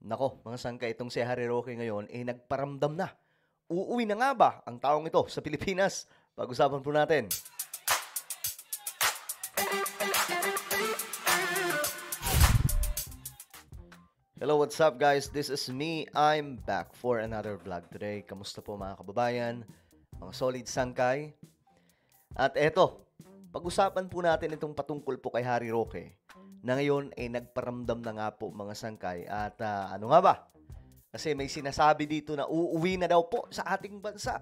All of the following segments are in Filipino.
Nako, mga sangka, itong si Harry Roque ngayon, nagparamdam na. Uuwi na nga ba ang taong ito sa Pilipinas? Pag-usapan po natin. Hello, what's up guys? This is me. I'm back for another vlog today. Kamusta po mga kababayan? Mga solid sangkay? At eto, pag-usapan po natin itong patungkol po kay Harry Roque na ngayon ay nagparamdam na nga po mga sangkay. At ano nga ba? Kasi may sinasabi dito na uuwi na daw po sa ating bansa.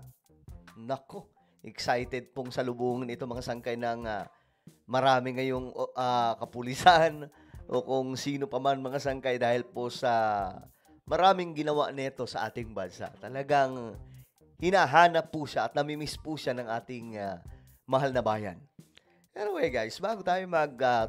Nako, excited pong salubungin ito mga sangkay ng marami ngayong kapulisan o kung sino pa man mga sangkay dahil po sa maraming ginawa nito sa ating bansa. Talagang hinahanap po siya at namimiss po siya ng ating mahal na bayan. Anyway guys, bago tayo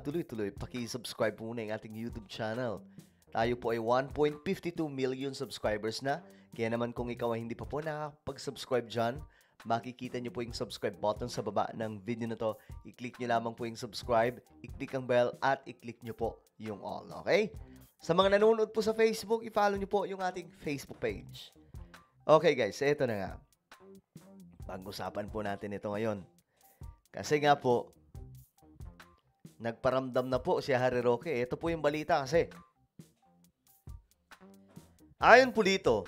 tuloy-tuloy, paki-subscribe muna yung ating YouTube channel. Tayo po ay 1.52 million subscribers na. Kaya naman kung ikaw ay hindi pa po nakapag-subscribe dyan, makikita nyo po yung subscribe button sa baba ng video na to. I-click nyo lamang po yung subscribe, i-click ang bell, at i-click nyo po yung all, okay? Sa mga nanonood po sa Facebook, i-follow nyo po yung ating Facebook page. Okay guys, eto na nga. Pag-usapan po natin ito ngayon. Kasi nga po, nagparamdam na po si Harry Roque. Ito po yung balita kasi. Ayon po dito,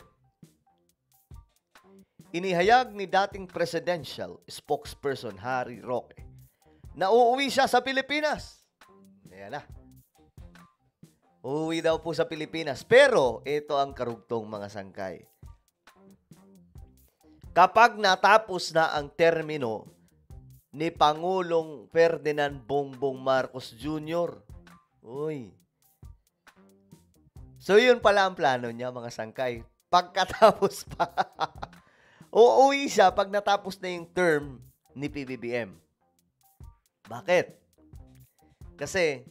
inihayag ni dating presidential spokesperson Harry Roque na uuwi siya sa Pilipinas. Ayan na. Uuwi daw po sa Pilipinas. Pero ito ang karugtong mga sangkay. Kapag natapos na ang termino ni Pangulong Ferdinand Bongbong Marcos Jr. Uy. So yun pala ang plano niya mga sangkay. Pagkatapos pa. Uuwi siya pag natapos na yung term ni PBBM. Bakit? Kasi,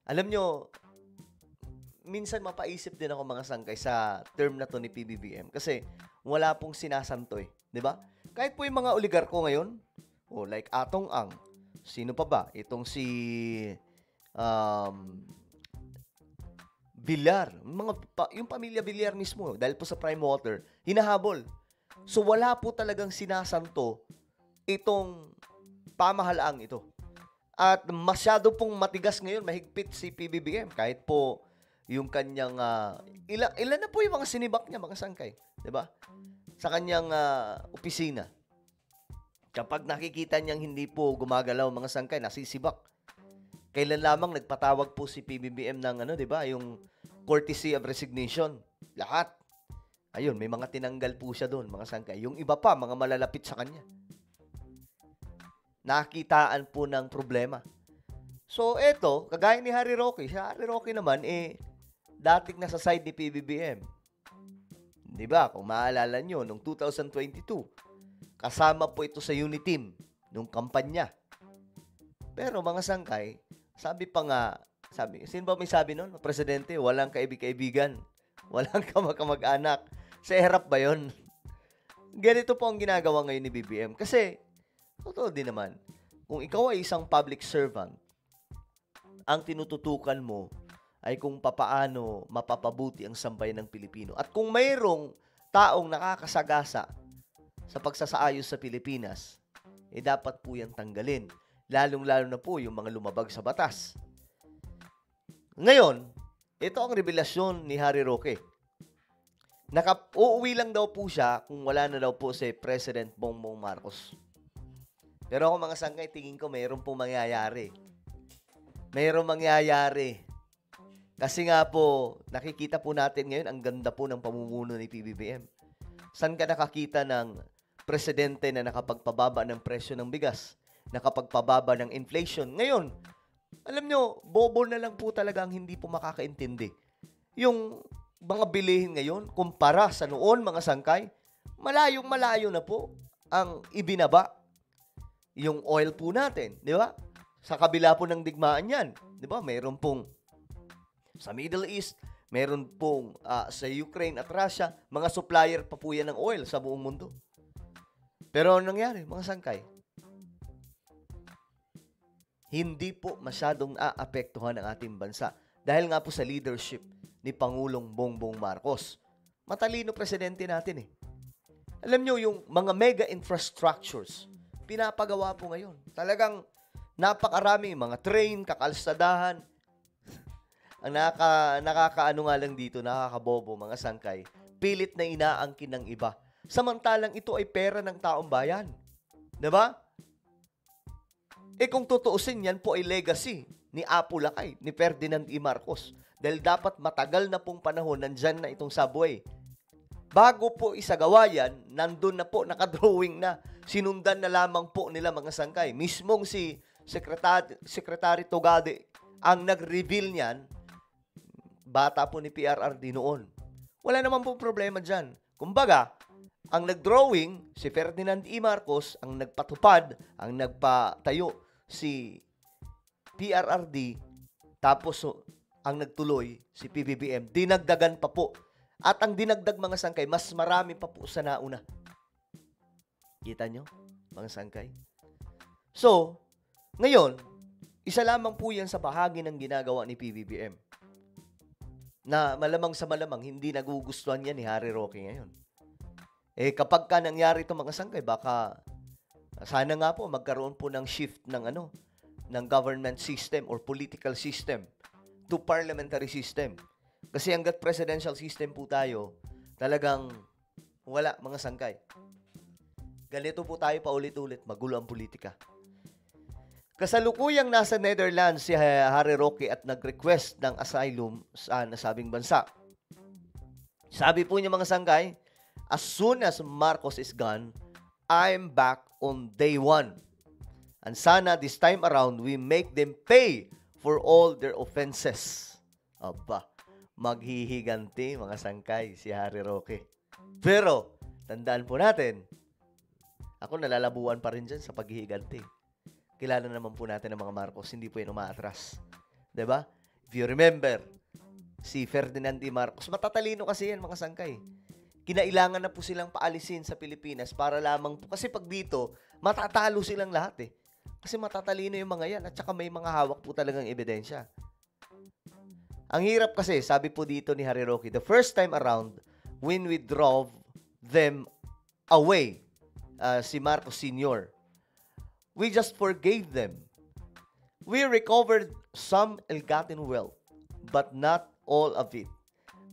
alam nyo, minsan mapaisip din ako mga sangkay sa term na to ni PBBM. Kasi, wala pong sinasanto eh. Diba? Kahit po yung mga oligarko ngayon, like Atong Ang, sino pa ba? Itong si Villar, yung pamilya Villar mismo, dahil po sa Prime Water, hinahabol. So wala po talagang sinasanto itong pamahalaang ito. At masyado pong matigas ngayon, mahigpit si PBBM. Kahit po yung kanyang, ilan na po yung mga sinibak niya, mga sangkay. Diba? Sa kanyang opisina. Kapag nakikita niyang hindi po gumagalaw mga sangkay, nasisibak. Kailan lamang nagpatawag po si PBBM ng diba, yung courtesy of resignation. Lahat. Ayun, may mga tinanggal po siya doon, mga sangkay. Yung iba pa, mga malalapit sa kanya. Nakitaan po ng problema. So, eto, kagaya ni Harry Roque. Si Harry Roque naman, dating nasa side ni PBBM. Diba? Kung maalala nyo, noong 2022, kasama po ito sa unit team nung kampanya. Pero mga sangkay, sabi pa nga, sino ba may sabi nun? Presidente, walang kaibig-kaibigan, walang kamag-anak. Sa harap ba yun? Ganito po ang ginagawa ngayon ni BBM. Kasi, totoo din naman, kung ikaw ay isang public servant, ang tinututukan mo ay kung papaano mapapabuti ang sambayan ng Pilipino. At kung mayroong taong nakakasagasa sa pagsasaayos sa Pilipinas, dapat po yan tanggalin. Lalong-lalo na po yung mga lumabag sa batas. Ngayon, ito ang revelasyon ni Harry Roque. Uuwi lang daw po siya kung wala na daw po si President Bongbong Marcos. Pero ako mga sangkay, tingin ko mayroon pong mangyayari. Mayroong mangyayari. Kasi nga po, nakikita po natin ngayon, ang ganda po ng pamumuno ni PBBM. Saan ka nakakita ng presidente na nakapagpababa ng presyo ng bigas? Nakapagpababa ng inflation? Ngayon, alam nyo, bobo na lang po talaga ang hindi po makakaintindi. Yung mga bilihin ngayon, kumpara sa noon, mga sangkay, malayong-malayo na po ang ibinaba. Yung oil po natin, di ba? Sa kabila po ng digmaan yan, di ba? Mayroon pong sa Middle East, mayroon pong sa Ukraine at Russia, mga supplier pa po yan ng oil sa buong mundo. Pero anong nangyari, mga sangkay? Hindi po masyadong naapektuhan ang ating bansa. Dahil nga po sa leadership ni Pangulong Bongbong Marcos. Matalino presidente natin eh. Alam nyo, yung mga mega infrastructures, pinapagawa po ngayon. Talagang napakarami, mga train, kakalsadahan. Ang nakakaano nga lang dito, nakakabobo, mga sangkay, pilit na inaangkin ng iba. Samantalang ito ay pera ng taong bayan. Diba? Kung tutuusin, yan po ay legacy ni Apo Lakay, ni Ferdinand E. Marcos. Dahil dapat matagal na pong panahon, nandyan na itong subway. Bago po isagawa yan, nandun na po, nakadrawing na. Sinundan na lamang po nila mga sangkay. Mismong si Secretary Togade ang nag-reveal niyan, bata po ni PRRD noon. Wala naman po problema dyan. Kumbaga, ang nag-drawing, si Ferdinand E. Marcos, ang nagpatupad, ang nagpatayo, si PRRD, tapos ang nagtuloy, si PBBM, dinagdagan pa po. At ang dinagdag mga sangkay, mas marami pa po sa nauna. Kita nyo, mga sangkay? So, ngayon, isa lamang po yan sa bahagi ng ginagawa ni PBBM. Na malamang sa malamang, hindi nagugustuhan yan ni Harry Roque ngayon. Kapag ka nangyari ito mga sangkay, baka sana nga po magkaroon po ng shift ng ng government system or political system to parliamentary system. Kasi hanggat presidential system po tayo, talagang wala mga sangkay. Ganito po tayo paulit-ulit, magulo ang politika. Kasalukuyang nasa Netherlands si Harry Roque at nag-request ng asylum sa nasabing bansa. Sabi po niya mga sangkay, as soon as Marcos is gone, I'm back on day one. And sana this time around, we make them pay for all their offenses. Aba, maghihiganti mga sangkay si Harry Roque. Pero, tandaan po natin, ako nalalabuan pa rin dyan sa paghihiganti. Kilala naman po natin ang mga Marcos, hindi po yan umaatras. Diba? If you remember, si Ferdinand E. Marcos, matatalino kasi yan mga sangkay. Kinailangan na po silang paalisin sa Pilipinas para lamang po, kasi pag dito, matatalo silang lahat eh. Kasi matatalino yung mga yan at saka may mga hawak po talagang ebidensya. Ang hirap kasi, sabi po dito ni Harry Roque, the first time around, when we drove them away, si Marcos Sr., we just forgave them. We recovered some ill-gotten wealth, but not all of it.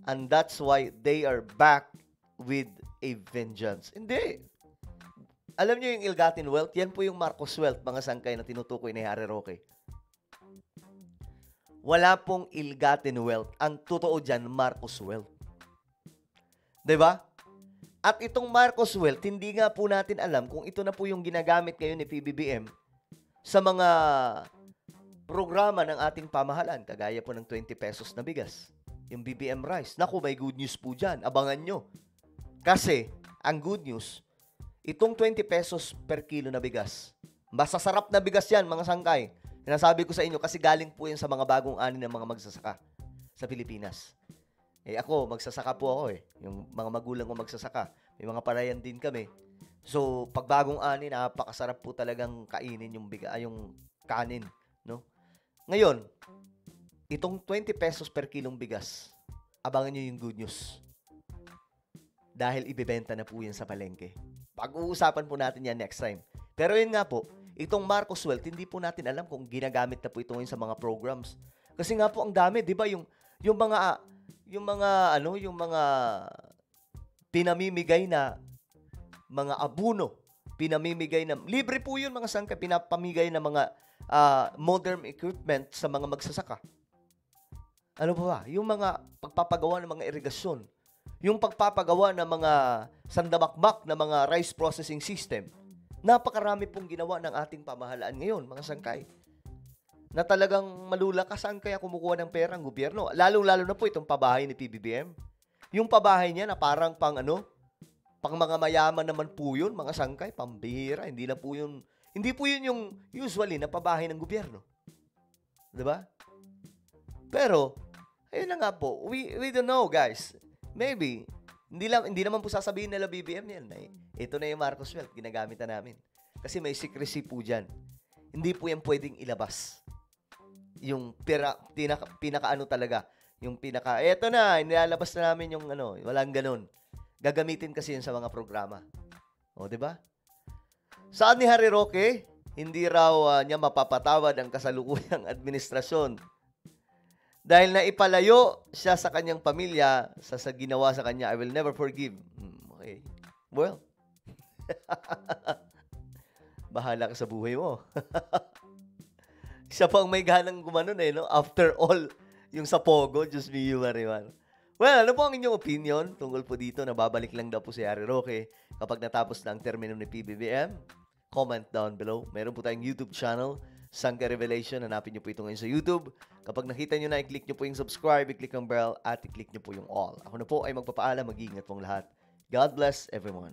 And that's why they are back with a vengeance. Hindi. Alam nyo yung ill-gotten wealth? Yan po yung Marcos wealth, mga sangkay na tinutukoy ni Harry Roque. Wala pong ill-gotten wealth. Ang totoo dyan, Marcos wealth. Diba? At itong Marcos wealth, hindi nga po natin alam kung ito na po yung ginagamit ngayon ni PBBM sa mga programa ng ating pamahalaan, kagaya po ng 20 pesos na bigas. Yung BBM rice. Naku, may good news po dyan. Abangan nyo. Kasi, ang good news, itong 20 pesos per kilo na bigas, masasarap na bigas yan, mga sangkay. Sinasabi ko sa inyo kasi galing po yan sa mga bagong ani ng mga magsasaka sa Pilipinas. Ako, magsasaka po ako eh. Yung mga magulang ko magsasaka. May mga parayan din kami. So, pag bagong ani, napakasarap po talagang kainin yung yung kanin, no? Ngayon, itong 20 pesos per kilong bigas, abangan nyo yung good news. Dahil ibebenta na po yan sa palengke. Pag-uusapan po natin yan next time. Pero yun nga po, itong Marcos wealth, hindi po natin alam kung ginagamit na po ito sa mga programs. Kasi nga po ang dami, 'di ba? Yung mga pinamimigay na mga abuno, pinamimigay na libre po 'yun mga sangka, pinapamigay na mga modern equipment sa mga magsasaka. Ano ba? Yung mga pagpapagawa ng mga irigasyon, yung pagpapagawa ng mga sandamakmak na mga rice processing system. Napakarami pong ginawa ng ating pamahalaan ngayon, mga sangkay. Na talagang malulakasan kaya kumukuha ng pera ang gobyerno. Lalong-lalo na po itong pabahay ni PBBM. Yung pabahay niya na parang pang mga mayaman naman po yun, mga sangkay, pambihira. Hindi po yun yung usually na pabahay ng gobyerno. Diba? Pero, ayun na nga po, we don't know guys. Maybe, hindi naman po sasabihin nila BBM yan. Ito na yung Marcos wealth, ginagamit na namin. Kasi may secrecy po dyan. Hindi po yan pwedeng ilabas. Yung pinaka talaga, Yung pinaka, eto na, nilalabas na namin yung ano, walang ganun. Gagamitin kasi yun sa mga programa. O, di ba? Saan ni Harry Roque? Hindi raw niya mapapatawad ang kasalukuyang administrasyon dahil naipalayo siya sa kanyang pamilya sa ginawa sa kanya. I will never forgive. Okay. Well, bahala ka sa buhay mo. Siya pang may ganang gumanon no? After all, yung sa Pogo, just me, you, Mariwan. Well, ano po ang inyong opinion tungkol po dito? Nababalik lang daw po si Harry Roque kapag natapos na ang termino ni PBBM. Comment down below. Meron po tayong YouTube channel, Sangkay Revelation. Hanapin nyo po ito ngayon sa YouTube. Kapag nakita nyo na, i-click nyo po yung subscribe, i-click ang bell, at i-click nyo po yung all. Ako na po ay magpapaalam. Mag-iingat pong lahat. God bless everyone.